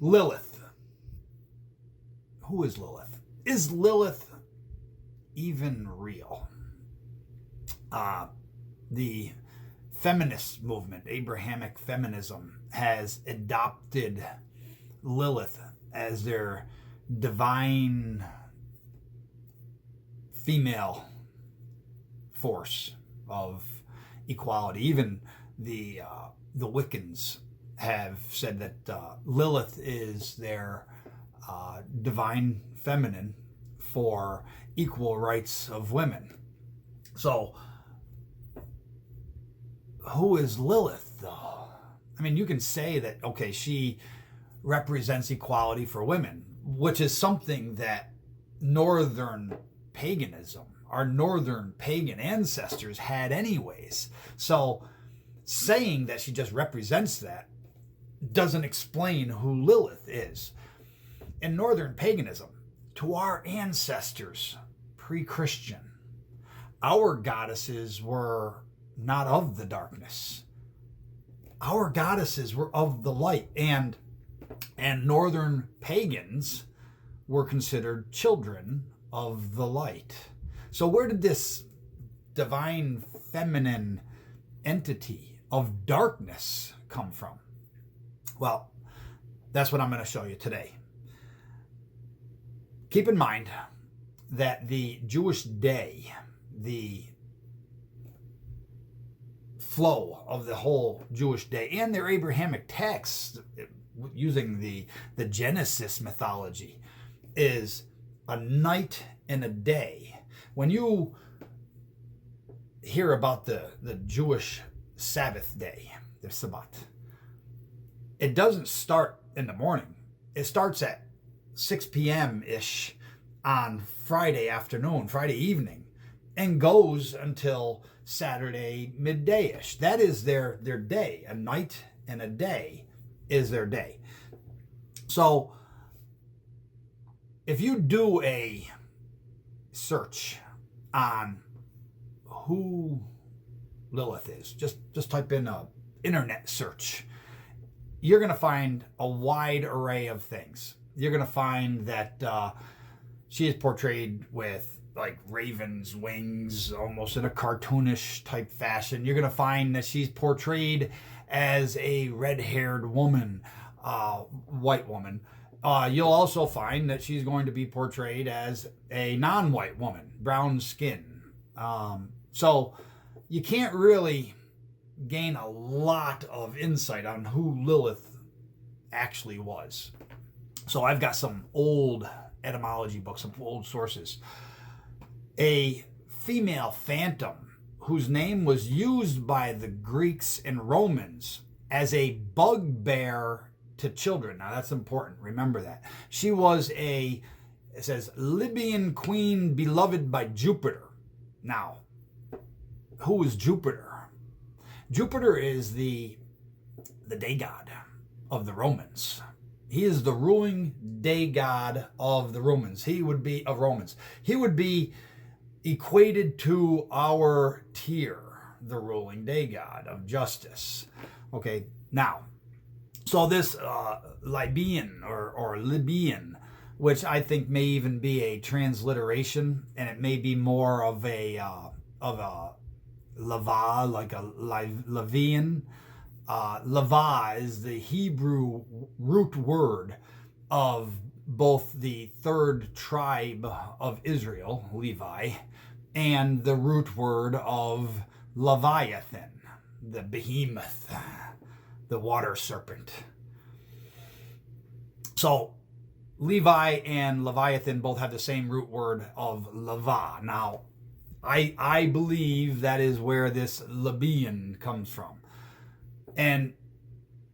Lilith. Who is Lilith? Is Lilith even real? The feminist movement, Abrahamic feminism, has adopted Lilith as their divine female force of equality. Even the Wiccans have said that Lilith is their divine feminine for equal rights of women. So, who is Lilith, though? I mean, you can say that, okay, she represents equality for women, which is something that Northern Paganism, our Northern Pagan ancestors, had anyways. So, saying that she just represents that doesn't explain who Lilith is. In Northern Paganism, to our ancestors, pre-Christian, our goddesses were not of the darkness. Our goddesses were of the light, and Northern pagans were considered children of the light. So where did this divine feminine entity of darkness come from? Well, that's what I'm going to show you today. Keep in mind that the Jewish day, the flow of the whole Jewish day, and their Abrahamic texts, using the Genesis mythology, is a night and a day. When you hear about the Jewish Sabbath day, the Sabbath, it doesn't start in the morning. It starts at 6 p.m.-ish on Friday afternoon, Friday evening, and goes until Saturday midday-ish. That is their day. A night and a day is their day. So if you do a search on who Lilith is, just type in a internet search, you're going to find a wide array of things. You're going to find that she is portrayed with like raven's wings, almost in a cartoonish type fashion. You're going to find that she's portrayed as a red-haired woman, white woman. You'll also find that she's going to be portrayed as a non-white woman, brown skin. So you can't really gain a lot of insight on who Lilith actually was. So I've got some old etymology books, some old sources. A female phantom whose name was used by the Greeks and Romans as a bugbear to children. Now that's important. Remember that. She was it says, Libyan queen beloved by Jupiter. Now, who is Jupiter? Jupiter is the day god of the Romans. He is the ruling day god of the Romans. He would be equated to our Tyr, the ruling day god of justice. Okay, now, so this Libyan or Libyan, which I think may even be a transliteration, and it may be more of a lava, like a Levian. Lava is the Hebrew root word of both the third tribe of Israel, Levi, and the root word of Leviathan, the behemoth, the water serpent. So Levi and Leviathan both have the same root word of lava. Now, I believe that is where this Libyan comes from. And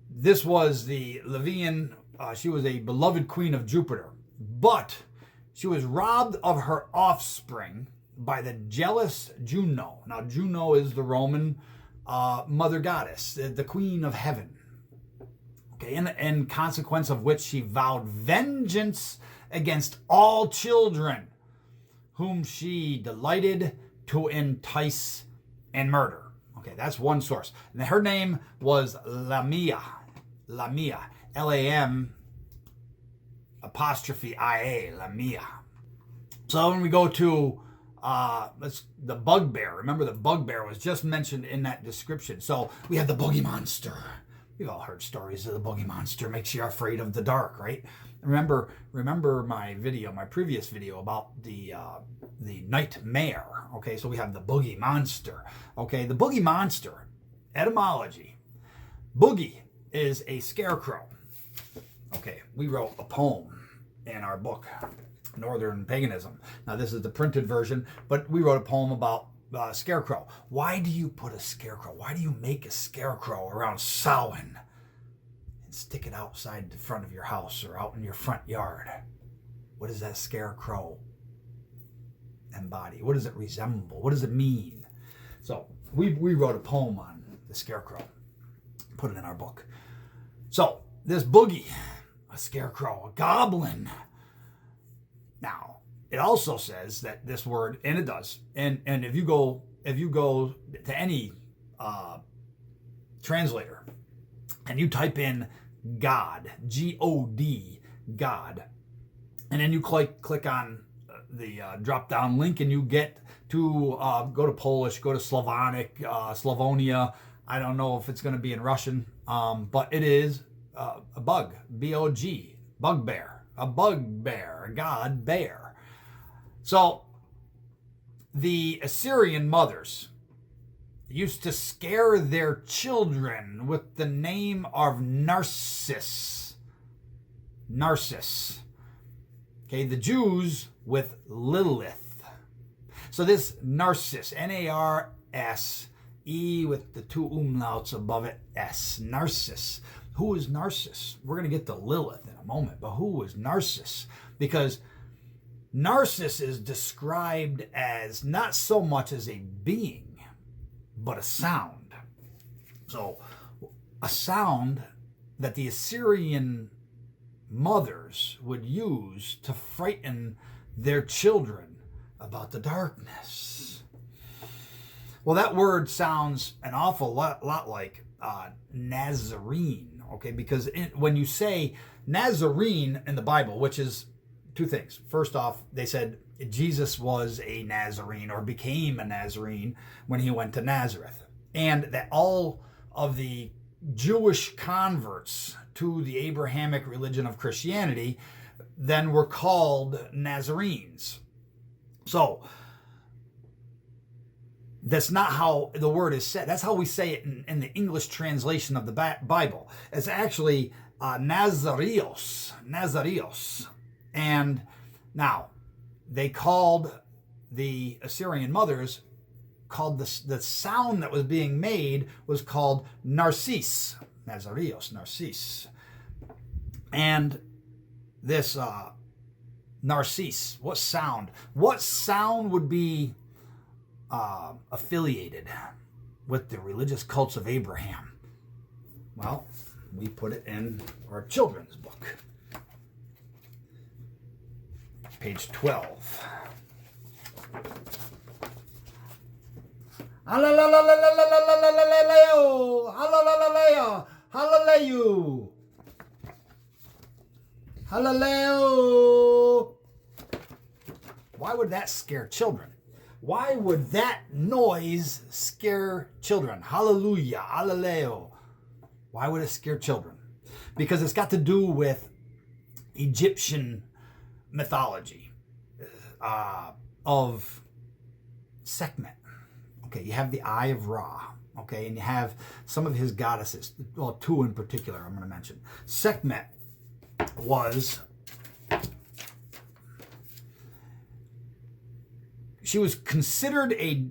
this was the Levian. She was a beloved queen of Jupiter, but she was robbed of her offspring by the jealous Juno. Now, Juno is the Roman mother goddess, the queen of heaven. Okay, in consequence of which she vowed vengeance against all children whom she delighted to entice and murder. Okay, that's one source. And her name was Lamia, Lamia, Lamia. apostrophe IA, Lamia. So when we go to the bugbear, remember the bugbear was just mentioned in that description. So we have the boogie monster. We've all heard stories of the boogie monster. Makes you afraid of the dark, right? Remember my previous video about the nightmare. Okay, so we have the boogie monster. Okay, the boogie monster, etymology. Boogie is a scarecrow. Okay, we wrote a poem in our book, Northern Paganism. Now this is the printed version, but we wrote a poem about scarecrow. Why do you put a scarecrow? Why do you make a scarecrow around Samhain and stick it outside the front of your house or out in your front yard? What does that scarecrow embody? What does it resemble? What does it mean? So we wrote a poem on the scarecrow, put it in our book. So this boogie, a scarecrow, a goblin. Now, it also says that this word, and it does, and if you go to any translator and you type in God, G-O-D, God, and then you click on the drop-down link and you get to go to Polish, go to Slavonic, Slavonia. I don't know if it's going to be in Russian, but it is a bug, B-O-G, bugbear, a bugbear, a god bear. So the Assyrian mothers used to scare their children with the name of Narcissus. Narcissus. Okay, the Jews with Lilith. So this Narcissus, N-A-R-S, E with the two umlauts above it, S, Narcissus. Who is Narcissus? We're going to get to Lilith in a moment, but who is Narcissus? Because Narcissus is described as not so much as a being, but a sound. So a sound that the Assyrian mothers would use to frighten their children about the darkness. Well, that word sounds an awful lot like Nazarene, okay? Because when you say Nazarene in the Bible, which is two things. First off, they said Jesus was a Nazarene or became a Nazarene when he went to Nazareth. And that all of the Jewish converts to the Abrahamic religion of Christianity then were called Nazarenes. So that's not how the word is said. That's how we say it in the English translation of the Bible. It's actually Nazarios. Nazarios. And now, they called the Assyrian mothers, called the sound that was being made was called Narcissus. Nazarios, Narcissus. And this Narcissus, what sound? What sound would be affiliated with the religious cults of Abraham? Well, we put it in our children's book. Page 12. Hallelujah. Why would that scare children? Why would that noise scare children? Hallelujah. Hallelujah. Why would it scare children? Because it's got to do with Egyptian mythology of Sekhmet. Okay, you have the Eye of Ra. Okay, and you have some of his goddesses. Well, two in particular I'm going to mention. Sekhmet she was considered a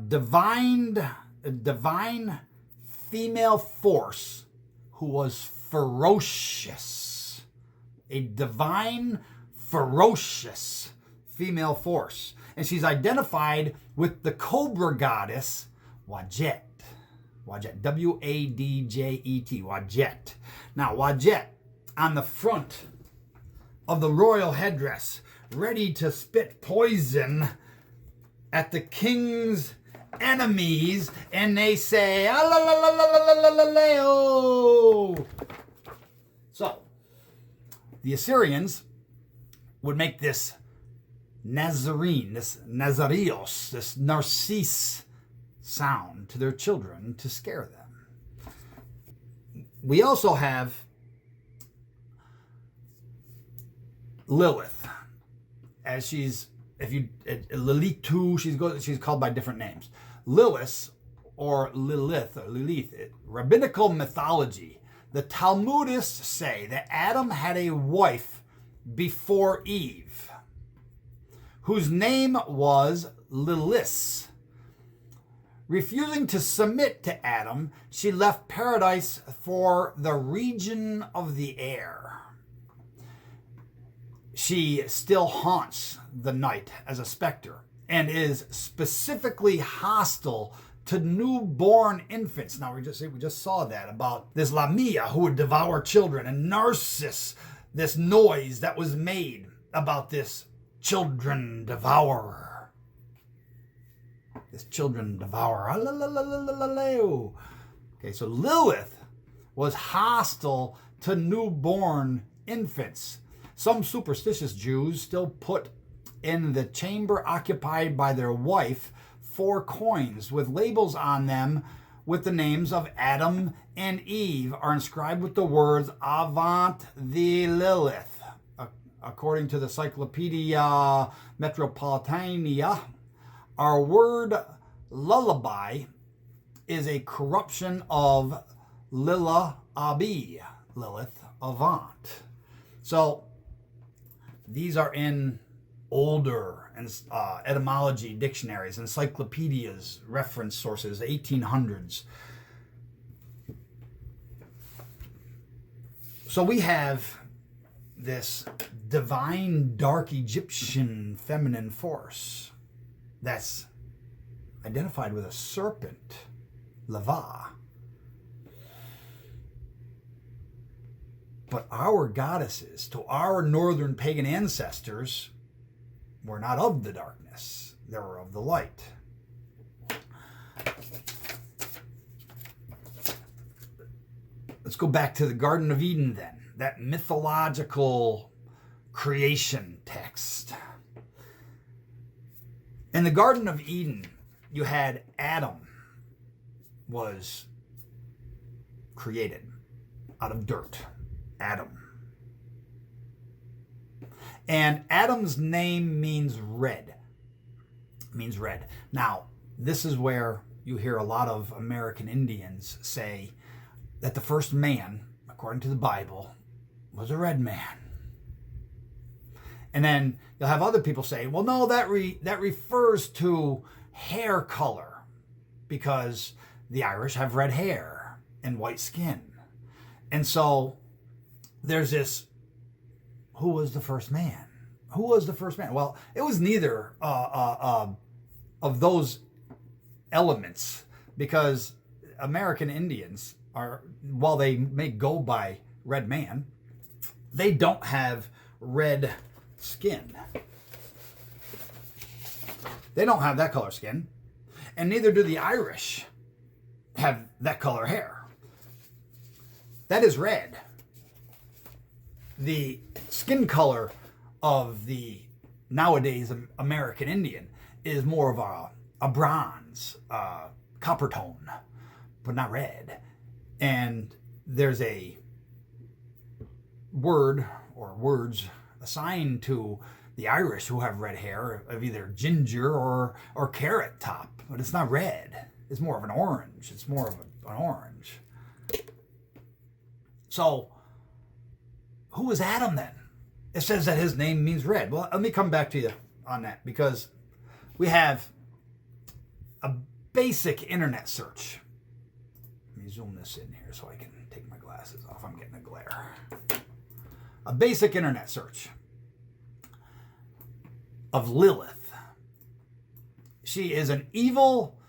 divine female force who was ferocious. A divine, ferocious female force. And she's identified with the cobra goddess, Wadjet. Wadjet, W-A-D-J-E-T, Wadjet. Now, Wadjet, on the front of the royal headdress, ready to spit poison at the king's enemies, and they say, so, The Assyrians would make this Nazarene, this Nazarios, this Narcisse sound to their children to scare them. We also have Lilith, as she's, Lilith, she's called by different names. Lilith, or Lilith, rabbinical mythology. The Talmudists say that Adam had a wife before Eve, whose name was Lilith. Refusing to submit to Adam, she left paradise for the region of the air. She still haunts the night as a specter and is specifically hostile to newborn infants. Now, we just saw that about this Lamia who would devour children, and Narcissus, this noise that was made about this children devourer. This children devourer. Okay, so Lilith was hostile to newborn infants. Some superstitious Jews still put in the chamber occupied by their wife 4 coins with labels on them with the names of Adam and Eve are inscribed with the words Avant the Lilith. According to the Cyclopedia Metropolitana, our word lullaby is a corruption of Lila Abi, Lilith Avant. So these are in older and etymology dictionaries, encyclopedias, reference sources, 1800s. So we have this divine dark Egyptian feminine force that's identified with a serpent, Lava. But our goddesses, to our northern pagan ancestors, were not of the darkness. They were of the light. Let's go back to the Garden of Eden then, that mythological creation text. In the Garden of Eden, you had Adam was created out of dirt. Adam. And Adam's name means red. Means red. Now, this is where you hear a lot of American Indians say that the first man, according to the Bible, was a red man. And then you'll have other people say, well, no, that refers to hair color, because the Irish have red hair and white skin. And so there's this, who was the first man? Who was the first man? Well, it was neither of those elements, because American Indians are, while they may go by red man, they don't have red skin. They don't have that color skin, and neither do the Irish have that color hair. That is red. The skin color of the nowadays American Indian is more of a bronze, copper tone, but not red. And there's a word or words assigned to the Irish who have red hair of either ginger or carrot top, but it's not red. It's more of an orange. It's more of an orange. So, who was Adam then? It says that his name means red. Well, let me come back to you on that, because we have a basic internet search. Let me zoom this in here so I can take my glasses off. I'm getting a glare. A basic internet search of Lilith. She is an evil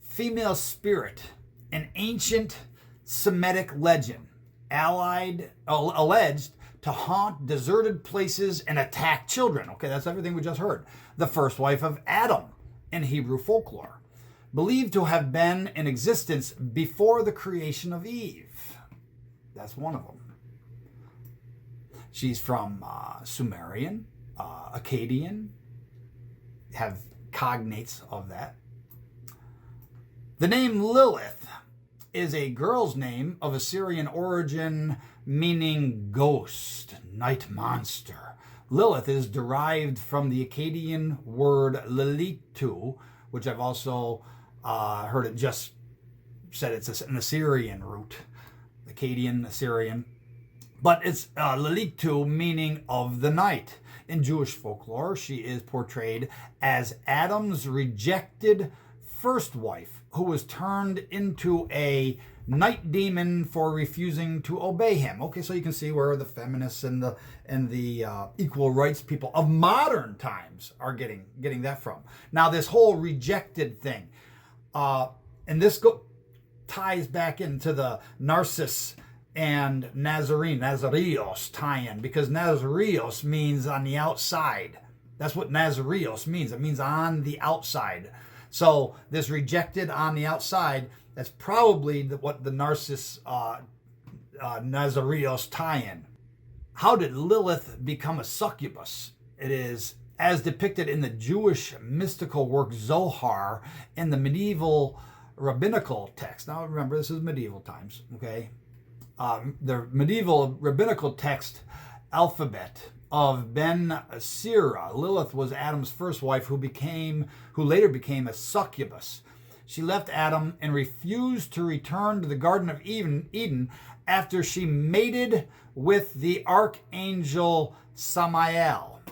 female spirit, an ancient Semitic legend, alleged to haunt deserted places and attack children. Okay, that's everything we just heard. The first wife of Adam in Hebrew folklore, believed to have been in existence before the creation of Eve. That's one of them. She's from Sumerian, Akkadian, have cognates of that. The name Lilith is a girl's name of Assyrian origin, meaning ghost, night monster. Lilith is derived from the Akkadian word Lilitu, which I've also heard it just said it's an Assyrian root. Akkadian, Assyrian. But it's Lilitu, meaning of the night. In Jewish folklore, she is portrayed as Adam's rejected first wife, who was turned into a night demon for refusing to obey him. Okay, so you can see where the feminists and the equal rights people of modern times are getting that from. Now, this whole rejected thing, and this ties back into the Narcissus and Nazareos tie-in, because Nazareos means on the outside. That's what Nazareos means. It means on the outside. So this rejected on the outside, that's probably what the Narcissus Nazareos tie-in. How did Lilith become a succubus? It is as depicted in the Jewish mystical work Zohar in the medieval rabbinical text. Now remember, this is medieval times, okay? The medieval rabbinical text alphabet of Ben Sira. Lilith was Adam's first wife who later became a succubus. She left Adam and refused to return to the Garden of Eden after she mated with the archangel Samael.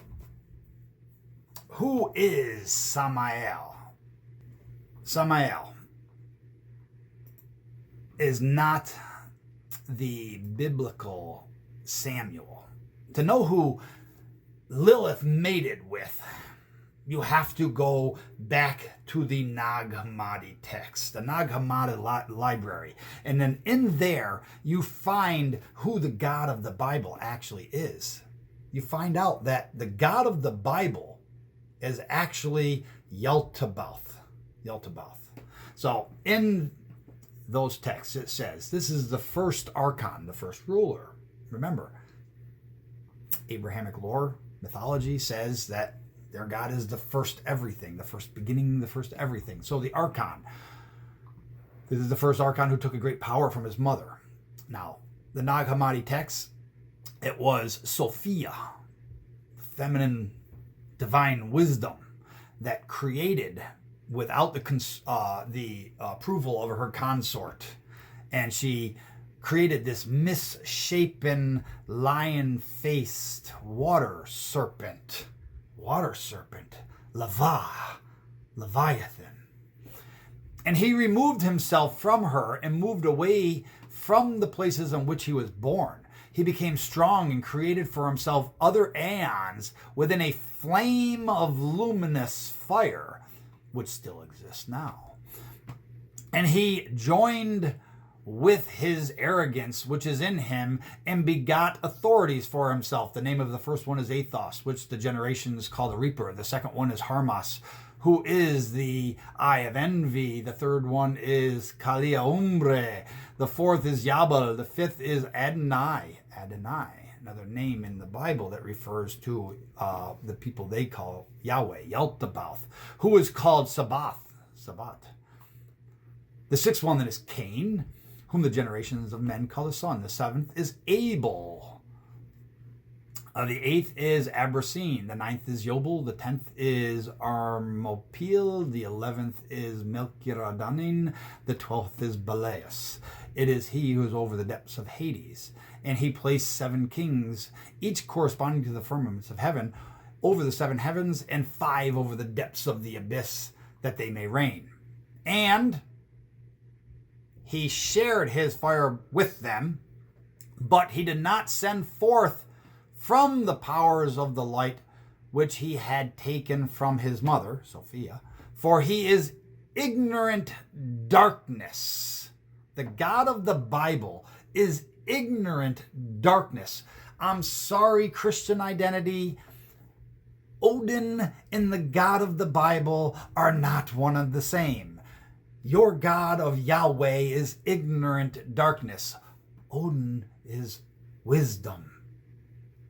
Who is Samael? Samael is not the biblical Samuel. To know who Lilith mated with, you have to go back to the Nag Hammadi text, the Nag Hammadi library. And then in there, you find who the God of the Bible actually is. You find out that the God of the Bible is actually Yaldabaoth. So in those texts, it says, this is the first archon, the first ruler. Remember, Abrahamic lore, mythology says that their God is the first everything, the first beginning, the first everything. So the archon, this is the first archon who took a great power from his mother. Now, the Nag Hammadi text, it was Sophia, feminine divine wisdom that created without the approval of her consort. And she created this misshapen, lion-faced water serpent, Leviathan. And he removed himself from her and moved away from the places in which he was born. He became strong and created for himself other aeons within a flame of luminous fire, which still exists now. And he joined with his arrogance, which is in him, and begot authorities for himself. The name of the first one is Athos, which the generations call the Reaper. The second one is Harmas, who is the Eye of Envy. The third one is Kaliaumbre. The fourth is Yabal. The fifth is Adonai, another name in the Bible that refers to the people they call Yahweh, Yaldabaoth, who is called Sabbath. The sixth one then is Cain, whom the generations of men call the son. The seventh is Abel. The eighth is Abrasine. The ninth is Yobel. The 10th is Armopil. The 11th is Melchiradanin. The 12th is Baleus. It is he who is over the depths of Hades. And he placed 7 kings, each corresponding to the firmaments of heaven, over the 7 heavens, and 5 over the depths of the abyss, that they may reign. And he shared his fire with them, but he did not send forth from the powers of the light which he had taken from his mother, Sophia, for he is ignorant darkness. The God of the Bible is ignorant darkness. I'm sorry, Christian identity. Odin and the God of the Bible are not one and the same. Your God of Yahweh is ignorant darkness. Odin is wisdom.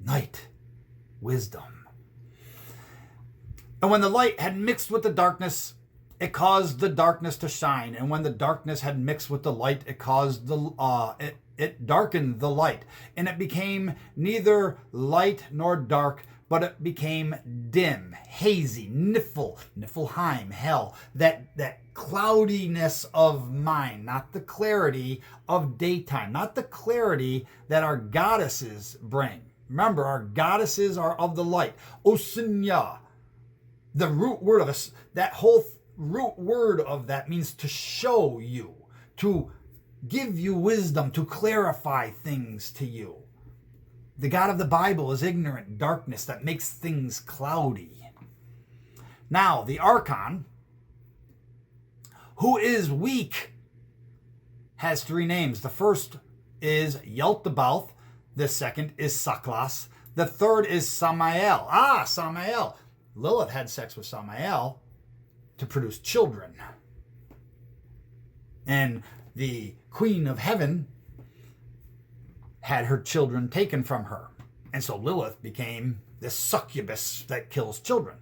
Night, wisdom. And when the light had mixed with the darkness, it caused the darkness to shine. And when the darkness had mixed with the light, it caused it darkened the light. And it became neither light nor dark, but it became dim, hazy, Niflheim, hell. That cloudiness of mind, not the clarity of daytime, not the clarity that our goddesses bring. Remember, our goddesses are of the light. Osinya, the root word of us, that whole root word of that means to show you, to give you wisdom, to clarify things to you. The God of the Bible is ignorant darkness that makes things cloudy. Now, the Archon, who is weak, has three names. The first is Yaldabaoth. The second is Saklas. The third is Samael. Samael. Lilith had sex with Samael to produce children. And the Queen of Heaven had her children taken from her. And so Lilith became this succubus that kills children.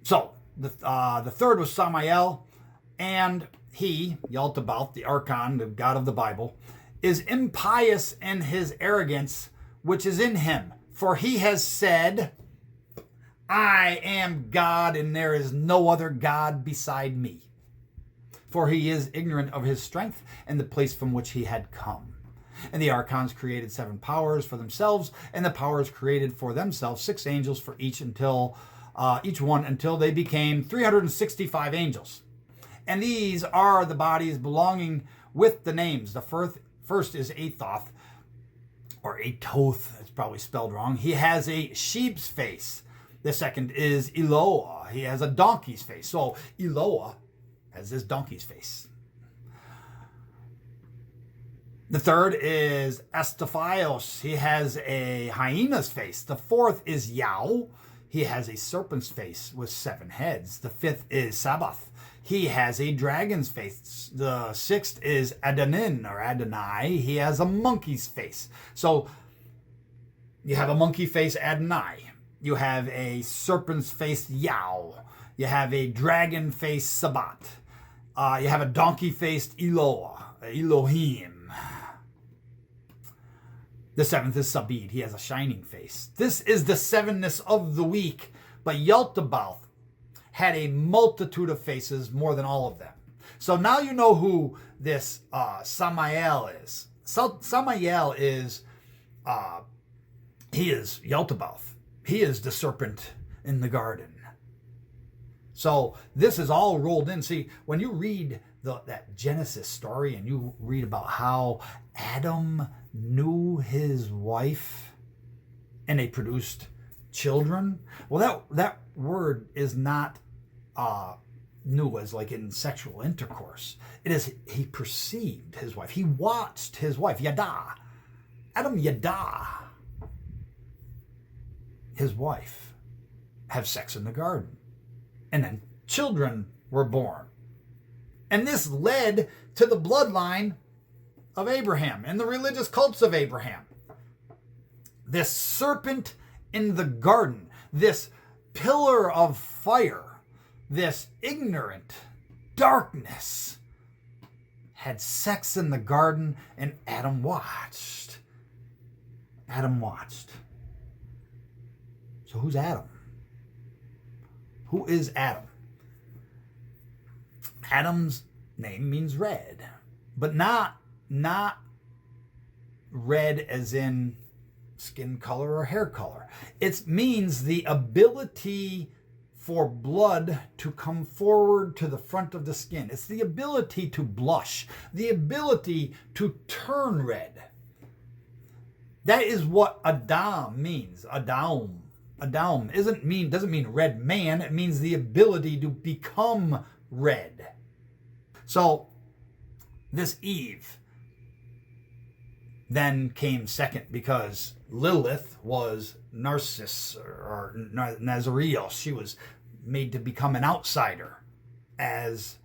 So the third was Samael, and he, Yaldabaoth, the Archon, the God of the Bible, is impious in his arrogance which is in him. For he has said, I am God, and there is no other God beside me. For he is ignorant of his strength and the place from which he had come. And the Archons created 7 powers for themselves, and the powers created for themselves 6 angels for each one until they became 365 angels. And these are the bodies belonging with the names. The first is Athoth, or Atoth, it's probably spelled wrong. He has a sheep's face. The second is Eloah. He has a donkey's face. So Eloah has this donkey's face. The third is Astaphios. He has a hyena's face. The fourth is Yao. He has a serpent's face with 7 heads. The fifth is Sabbath. He has a dragon's face. The sixth is Adonin or Adonai. He has a monkey's face. So you have a monkey face, Adonai. You have a serpent's face, Yao. You have a dragon face, Sabbat. You have a donkey-faced Elohim. The seventh is Sabid. He has a shining face. This is the sevenness of the week. But Yaldabaoth had a multitude of faces, more than all of them. So now you know who this Samael is. Samael is, he is Yaldabaoth. He is the serpent in the garden. So this is all rolled in. See, when you read that Genesis story and you read about how Adam knew his wife and they produced children, well, that word is not knew as like in sexual intercourse. It is he perceived his wife. He watched his wife, Yada. Adam Yada, his wife, have sex in the garden. And then children were born. And this led to the bloodline of Abraham and the religious cults of Abraham. This serpent in the garden, this pillar of fire, this ignorant darkness, had sex in the garden, and Adam watched. Adam watched. So who's Adam? Who is Adam? Adam's name means red, but not red as in skin color or hair color. It means the ability for blood to come forward to the front of the skin. It's the ability to blush, the ability to turn red. That is what Adam means. Adam doesn't mean red man. It means the ability to become red. So this Eve then came second because Lilith was Narcissus or Nazarios. She was made to become an outsider as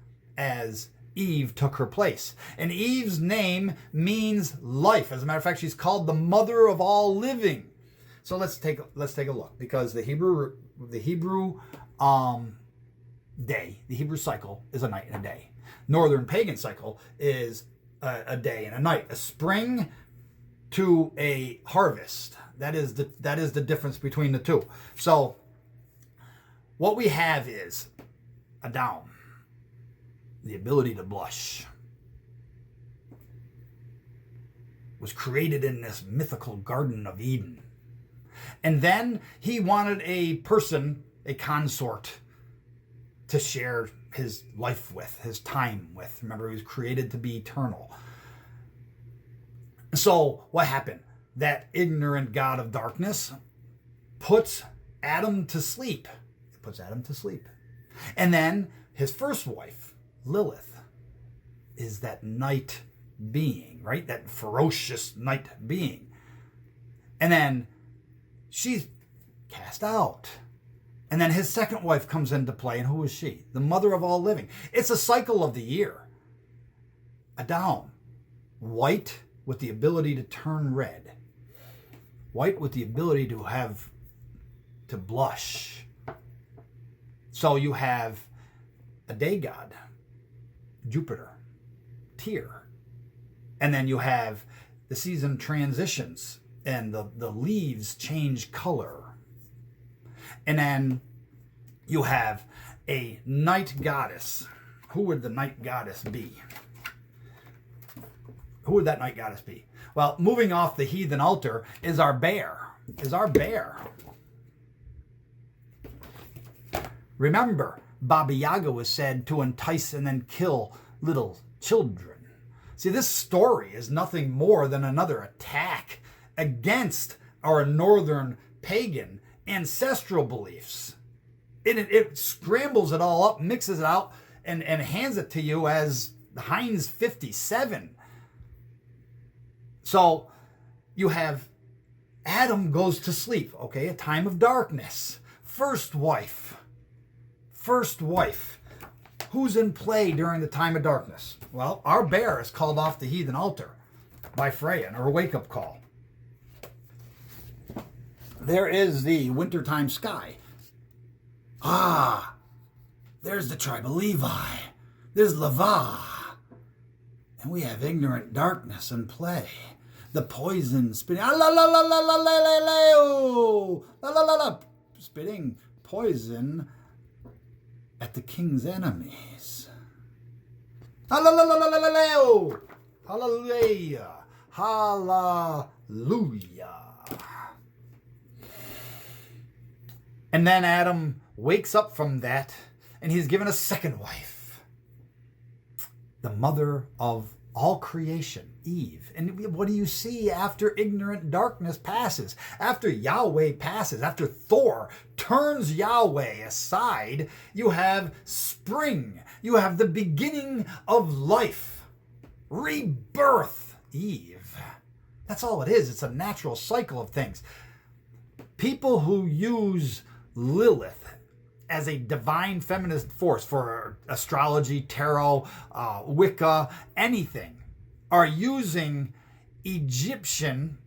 Eve took her place. And Eve's name means life. As a matter of fact, she's called the mother of all living. So let's take a look, because the Hebrew day, the Hebrew cycle is a night and a day. Northern Pagan cycle is a day and a night. A spring to a harvest. That is the difference between the two. So what we have is Adam, the ability to blush, was created in this mythical Garden of Eden. And then he wanted a person, a consort, to share his life with, his time with. Remember, he was created to be eternal. So what happened? That ignorant god of darkness puts Adam to sleep. It puts Adam to sleep. And then his first wife, Lilith, is that night being, right? That ferocious night being. And then she's cast out. And then his second wife comes into play. And who is she? The mother of all living. It's a cycle of the year. Adam, white with the ability to turn red. White with the ability to blush. So you have a day god, Jupiter, Tyr. And then you have the season transitions and the leaves change color. And then you have a night goddess. Who would the night goddess be? Who would that night goddess be? Well, moving off the heathen altar is our bear. Remember, Baba Yaga was said to entice and then kill little children. See, this story is nothing more than another attack against our northern pagan ancestral beliefs. It scrambles it all up, mixes it out, and hands it to you as Heinz 57. So you have Adam goes to sleep, okay, a time of darkness. First wife. Who's in play during the time of darkness? Well, our bear is called off the heathen altar by Freya in her wake-up call. There is the wintertime sky. There's the tribe of Levi. There's Lava. And we have ignorant darkness in play. The poison spitting. Spitting poison at the king's enemies. Hallelujah. Hallelujah. And then Adam wakes up from that, and he's given a second wife, the mother of all creation, Eve. And what do you see after ignorant darkness passes? After Yahweh passes, after Thor turns Yahweh aside, you have spring. You have the beginning of life. Rebirth, Eve. That's all it is. It's a natural cycle of things. People who use Lilith as a divine feminist force for astrology, tarot, Wicca, anything, are using Egyptian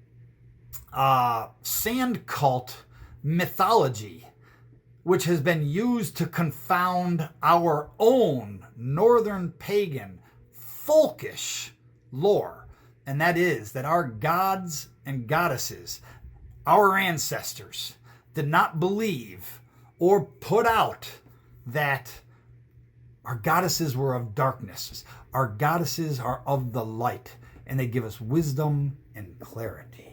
sand cult mythology, which has been used to confound our own northern pagan folkish lore. And that is that our gods and goddesses, our ancestors, did not believe or put out that our goddesses were of darkness. Our goddesses are of the light, and they give us wisdom and clarity.